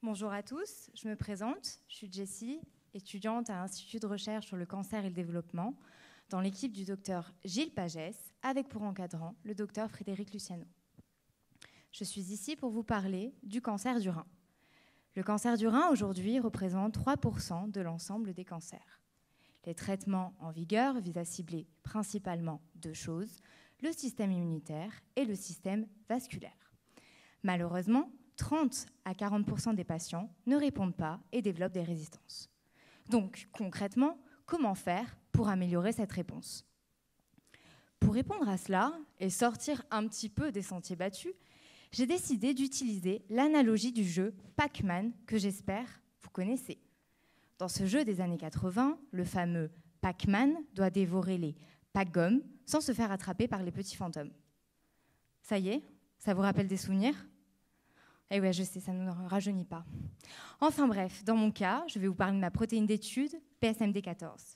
Bonjour à tous, je me présente, je suis Jessie, étudiante à l'Institut de recherche sur le cancer et le développement, dans l'équipe du docteur Gilles Pagès, avec pour encadrant le docteur Frédéric Luciano. Je suis ici pour vous parler du cancer du rein. Le cancer du rein, aujourd'hui, représente 3% de l'ensemble des cancers. Les traitements en vigueur visent à cibler principalement deux choses, le système immunitaire et le système vasculaire. Malheureusement, 30 à 40% des patients ne répondent pas et développent des résistances. Donc, concrètement, comment faire pour améliorer cette réponse? Pour répondre à cela et sortir un petit peu des sentiers battus, j'ai décidé d'utiliser l'analogie du jeu Pac-Man que j'espère vous connaissez. Dans ce jeu des années 80, le fameux Pac-Man doit dévorer les Pac-Gommes sans se faire attraper par les petits fantômes. Ça y est, ça vous rappelle des souvenirs? Eh ouais, je sais, ça ne nous rajeunit pas. Enfin bref, dans mon cas, je vais vous parler de ma protéine d'étude, PSMD14.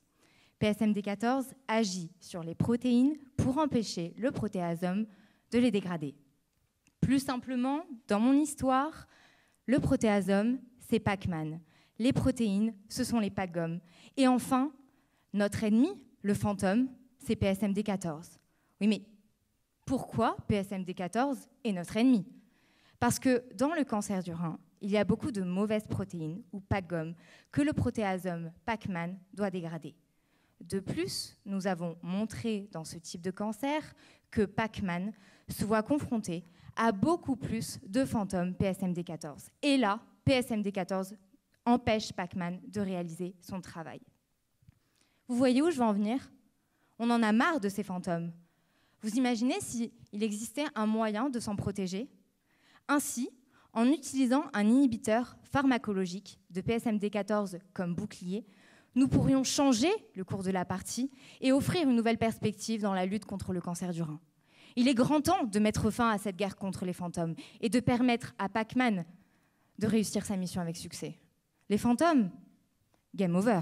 PSMD14 agit sur les protéines pour empêcher le protéasome de les dégrader. Plus simplement, dans mon histoire, le protéasome, c'est Pac-Man. Les protéines, ce sont les Pac-Gommes. Et enfin, notre ennemi, le fantôme, c'est PSMD14. Oui, mais pourquoi PSMD14 est notre ennemi? Parce que dans le cancer du rein, il y a beaucoup de mauvaises protéines, ou Pac-Gommes, que le protéasome Pac-Man doit dégrader. De plus, nous avons montré dans ce type de cancer que Pac-Man se voit confronté à beaucoup plus de fantômes PSMD14. Et là, PSMD14 empêche Pac-Man de réaliser son travail. Vous voyez où je veux en venir? On en a marre de ces fantômes. Vous imaginez s'il existait un moyen de s'en protéger? Ainsi, en utilisant un inhibiteur pharmacologique de PSMD14 comme bouclier, nous pourrions changer le cours de la partie et offrir une nouvelle perspective dans la lutte contre le cancer du rein. Il est grand temps de mettre fin à cette guerre contre les fantômes et de permettre à Pac-Man de réussir sa mission avec succès. Les fantômes, game over.